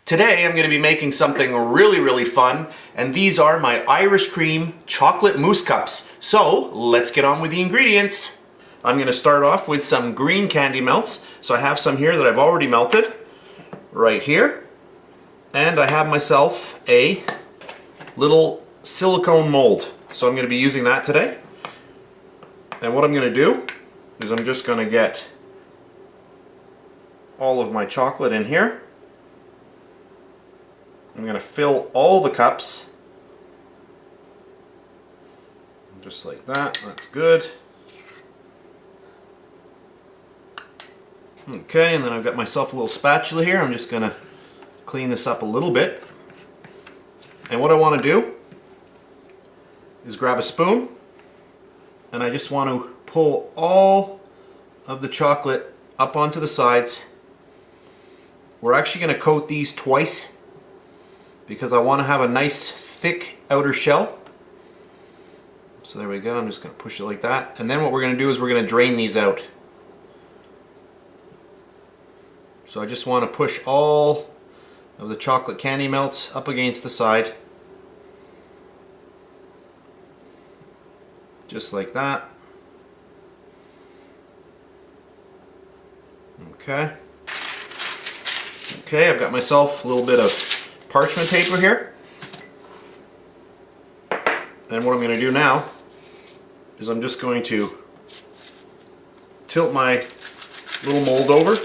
Today I'm going to be making something really fun, and these are my Irish Cream Chocolate Mousse Cups. So let's get on with the ingredients. I'm going to start off with some green candy melts. So I have some here that I've already melted, right here. And I have myself a little silicone mold. So I'm going to be using that today. And what I'm going to do is I'm just going to get all of my chocolate in here. I'm going to fill all the cups, just like that. That's good. Okay, and then I've got myself a little spatula here. I'm just going to clean this up a little bit. And what I want to do is grab a spoon, and I just want to pull all of the chocolate up onto the sides. We're actually going to coat these twice, because I want to have a nice thick outer shell. So there we go, I'm just going to push it like that. And then what we're going to do is we're going to drain these out. So I just want to push all of the chocolate candy melts up against the side. Just like that. Okay. Okay, I've got myself a little bit of parchment paper here, and what I'm going to do now is I'm just going to tilt my little mold over,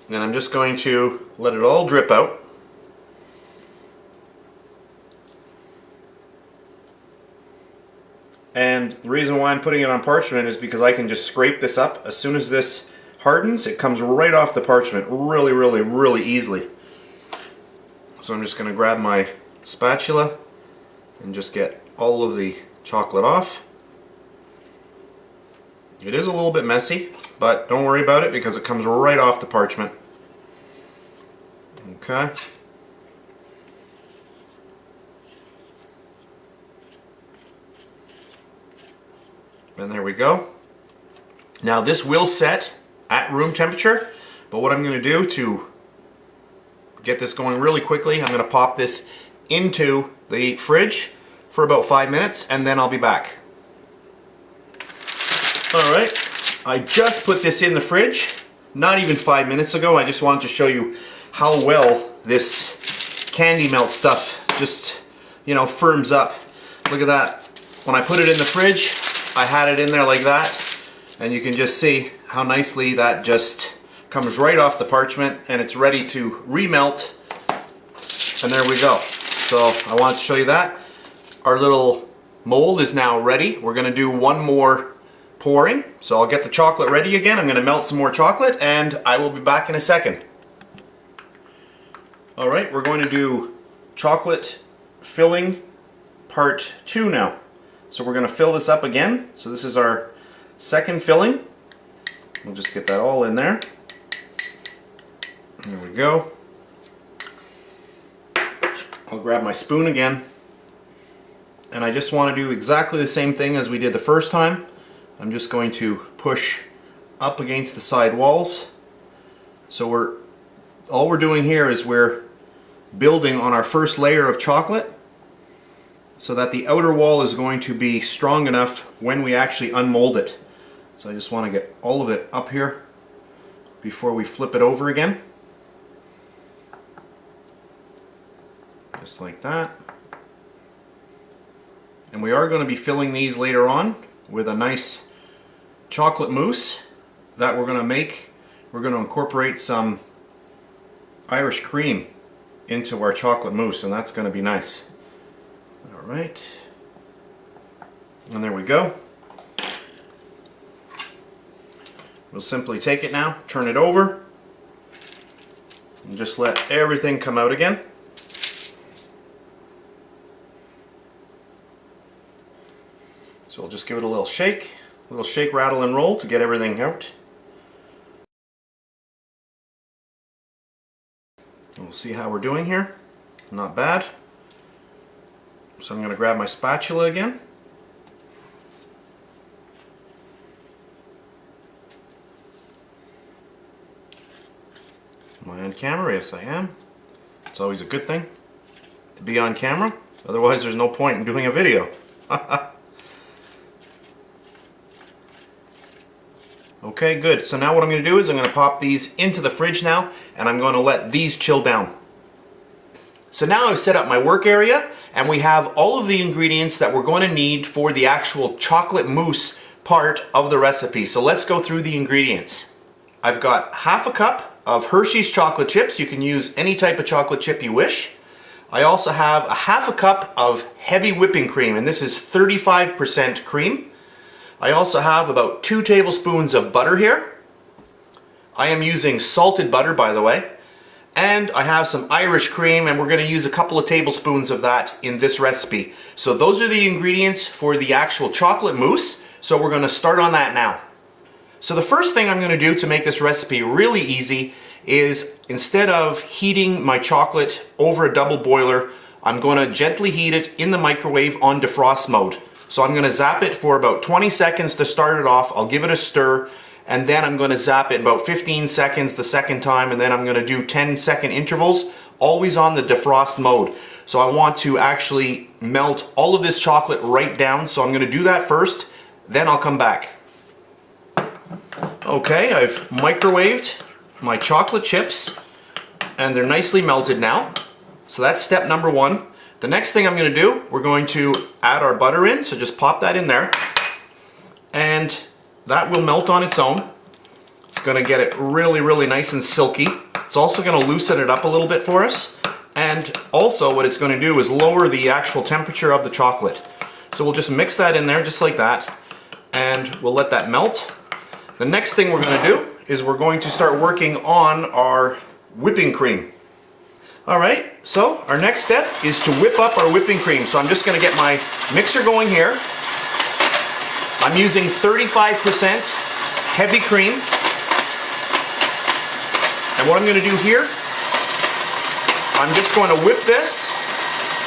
and I'm just going to let it all drip out. And the reason why I'm putting it on parchment is because I can just scrape this up. As soon as this hardens, it comes right off the parchment really easily. So I'm just going to grab my spatula and just get all of the chocolate off. It is a little bit messy, but don't worry about it because it comes right off the parchment. Okay. And there we go. Now this will set at room temperature, but what I'm going to do to get this going really quickly, I'm going to pop this into the fridge for about 5 minutes, and then I'll be back. Alright, I just put this in the fridge not even 5 minutes ago. I just wanted to show you how well this candy melt stuff just, firms up. Look at that. When I put it in the fridge, I had it in there like that, and you can just see how nicely that just comes right off the parchment, and it's ready to remelt. And there we go. So I wanted to show you that. Our little mold is now ready. We're going to do one more pouring. So I'll get the chocolate ready again. I'm going to melt some more chocolate, and I will be back in a second. Alright, we're going to do chocolate filling part 2 now. So we're going to fill this up again. So this is our second filling. We'll just get that all in there. There we go. I'll grab my spoon again, and I just want to do exactly the same thing as we did the first time. I'm just going to push up against the side walls. So all we're doing here is we're building on our first layer of chocolate so that the outer wall is going to be strong enough when we actually unmold it. So I just want to get all of it up here before we flip it over again. Just like that. And we are going to be filling these later on with a nice chocolate mousse that we're going to make. We're going to incorporate some Irish cream into our chocolate mousse, and that's going to be nice. Alright. And there we go. We'll simply take it now, turn it over, and just let everything come out again. So we'll just give it a little shake, rattle, and roll to get everything out. And we'll see how we're doing here. Not bad. So I'm going to grab my spatula again. camera? Yes, I am. It's always a good thing to be on camera. Otherwise, there's no point in doing a video. Okay, good. So now what I'm going to do is I'm going to pop these into the fridge now, and I'm going to let these chill down. So now I've set up my work area, and we have all of the ingredients that we're going to need for the actual chocolate mousse part of the recipe. So let's go through the ingredients. I've got half a cup of Hershey's chocolate chips. You can use any type of chocolate chip you wish. I also have a half a cup of heavy whipping cream, and this is 35% cream. I also have about 2 tablespoons of butter here. I am using salted butter, by the way. And I have some Irish cream, and we're going to use a couple of tablespoons of that in this recipe. So those are the ingredients for the actual chocolate mousse. So we're going to start on that now. So the first thing I'm going to do to make this recipe really easy is, instead of heating my chocolate over a double boiler, I'm going to gently heat it in the microwave on defrost mode. So I'm going to zap it for about 20 seconds to start it off. I'll give it a stir, and then I'm going to zap it about 15 seconds the second time, and then I'm going to do 10-second intervals, always on the defrost mode. So I want to actually melt all of this chocolate right down, so I'm going to do that first, then I'll come back. Okay, I've microwaved my chocolate chips, and they're nicely melted now. So that's step number 1. The next thing I'm going to do, we're going to add our butter in, so just pop that in there, and that will melt on its own. It's going to get it really, really nice and silky. It's also going to loosen it up a little bit for us, and also what it's going to do is lower the actual temperature of the chocolate. So we'll just mix that in there just like that, and we'll let that melt. The next thing we're going to do is we're going to start working on our whipping cream. Alright, so our next step is to whip up our whipping cream. So I'm just going to get my mixer going here. I'm using 35% heavy cream. And what I'm going to do here, I'm just going to whip this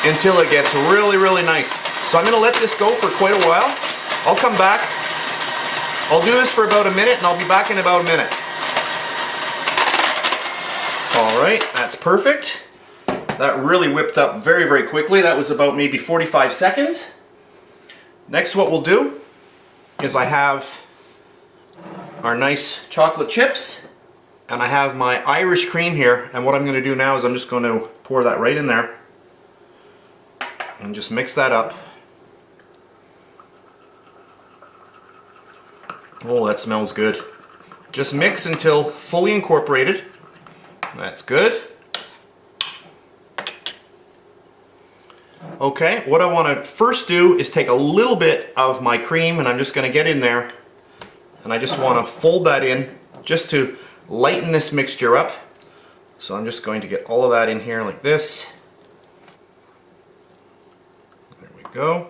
until it gets really, really nice. So I'm going to let this go for quite a while. I'll come back. I'll do this for about a minute, and I'll be back in about a minute. Alright, that's perfect. That really whipped up very, very quickly. That was about maybe 45 seconds. Next, what we'll do is I have our nice chocolate chips, and I have my Irish cream here, and what I'm going to do now is I'm just going to pour that right in there and just mix that up. Oh, that smells good. Just mix until fully incorporated. That's good. Okay, what I want to first do is take a little bit of my cream, and I'm just going to get in there, and I just want to fold that in just to lighten this mixture up. So I'm just going to get all of that in here like this. There we go.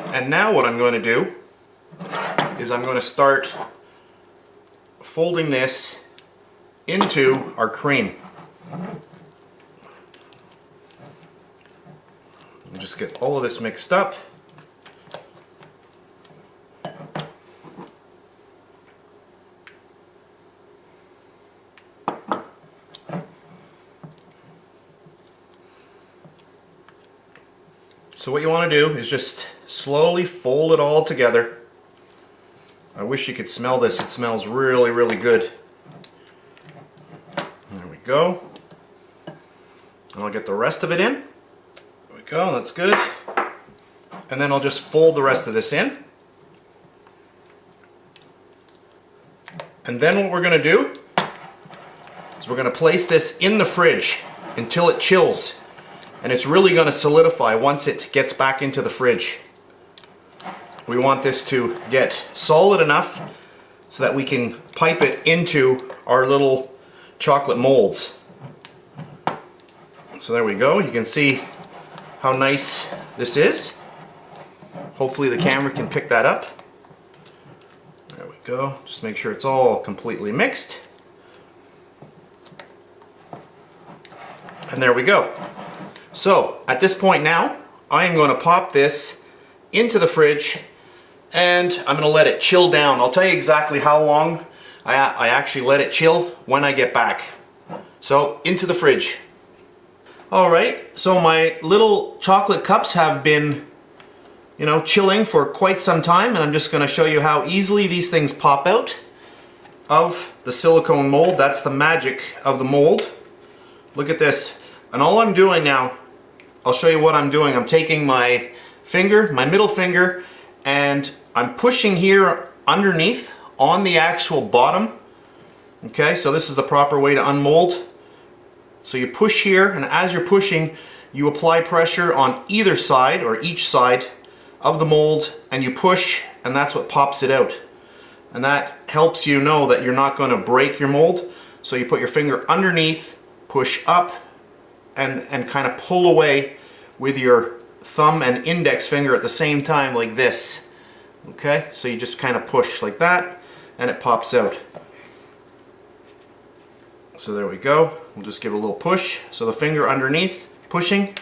And now what I'm going to do is I'm going to start folding this into our cream. And just get all of this mixed up. So what you want to do is just slowly fold it all together. I wish you could smell this. It smells really, really good. There we go. And I'll get the rest of it in. There we go, that's good. And then I'll just fold the rest of this in. And then what we're going to do is we're going to place this in the fridge until it chills. And it's really going to solidify once it gets back into the fridge. We want this to get solid enough so that we can pipe it into our little chocolate molds. So there we go. You can see how nice this is. Hopefully the camera can pick that up. There we go. Just make sure it's all completely mixed. And there we go. So at this point now, I am going to pop this into the fridge, and I'm going to let it chill down. I'll tell you exactly how long I actually let it chill when I get back. So into the fridge. All right, so my little chocolate cups have been, you know, chilling for quite some time, and I'm just going to show you how easily these things pop out of the silicone mold. That's the magic of the mold. Look at this. And all I'm doing now, I'll show you what I'm doing. I'm taking my finger, my middle finger, and I'm pushing here underneath on the actual bottom. Okay, so this is the proper way to unmold. So you push here, and as you're pushing, you apply pressure on either side or each side of the mold, and you push, and that's what pops it out. And that helps you know that you're not going to break your mold. So you put your finger underneath, push up, and kind of pull away with your thumb and index finger at the same time, like this. Okay, so you just kind of push like that, and it pops out. So there we go. We'll just give it a little push. So the finger underneath, pushing.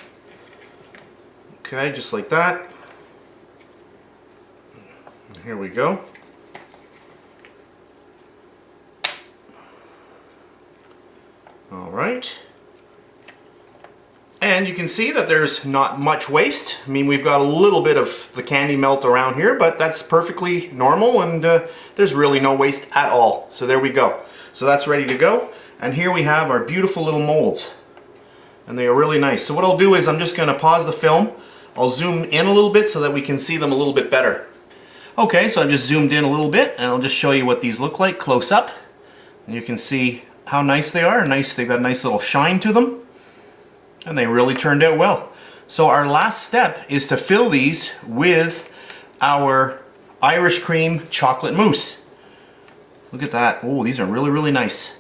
Okay, just like that. Here we go. All right. And you can see that there's not much waste. I mean, we've got a little bit of the candy melt around here, but that's perfectly normal, and there's really no waste at all. So there we go. So that's ready to go. And here we have our beautiful little molds. And they are really nice. So what I'll do is I'm just going to pause the film. I'll zoom in a little bit so that we can see them a little bit better. Okay, so I've just zoomed in a little bit, and I'll just show you what these look like close up. And you can see how nice they are. Nice, they've got a nice little shine to them. And they really turned out well. So our last step is to fill these with our Irish cream chocolate mousse. Look at that. Oh, these are really, really nice.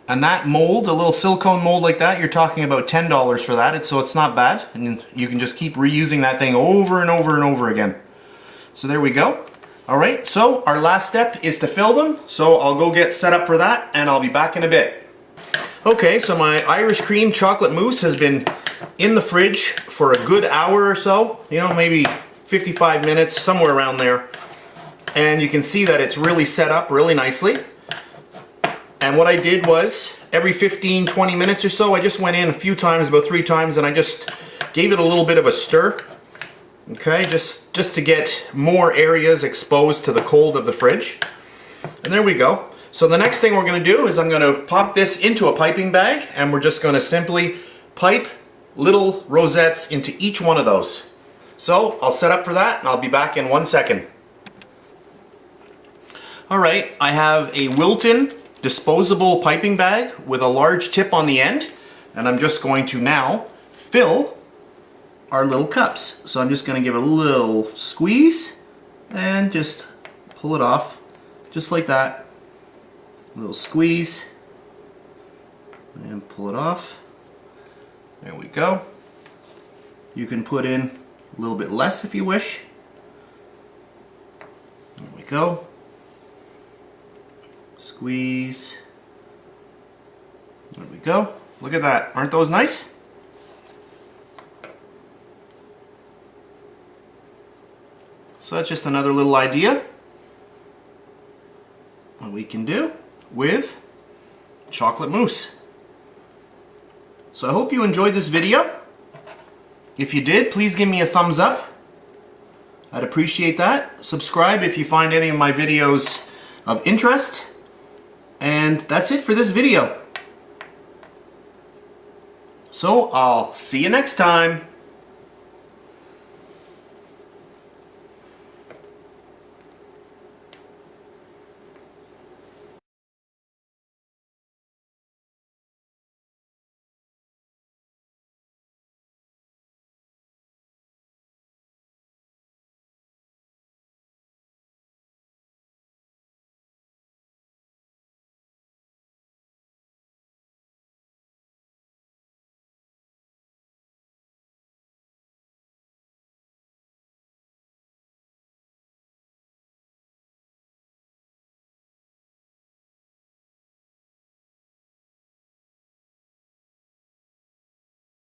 And that mold, a little silicone mold like that, you're talking about $10 for that. So it's not bad. And you can just keep reusing that thing over and over and over again. So there we go. All right, so our last step is to fill them. So I'll go get set up for that, and I'll be back in a bit. Okay, so my Irish cream chocolate mousse has been in the fridge for a good hour or so. You know, maybe 55 minutes, somewhere around there. And you can see that it's really set up really nicely. And what I did was, every 15-20 minutes or so, I just went in a few times, about 3 times, and I just gave it a little bit of a stir. Okay, just to get more areas exposed to the cold of the fridge. And there we go. So the next thing we're going to do is I'm going to pop this into a piping bag, and we're just going to simply pipe little rosettes into each one of those. So I'll set up for that, and I'll be back in 1 second. Alright, I have a Wilton disposable piping bag with a large tip on the end, and I'm just going to now fill our little cups. So I'm just going to give it a little squeeze and just pull it off just like that. A little squeeze and pull it off. There we go. You can put in a little bit less if you wish. There we go. Squeeze. There we go. Look at that. Aren't those nice? So that's just another little idea what we can do with chocolate mousse. So I hope you enjoyed this video. If you did, please give me a thumbs up. I'd appreciate that. Subscribe if you find any of my videos of interest. And that's it for this video. So I'll see you next time.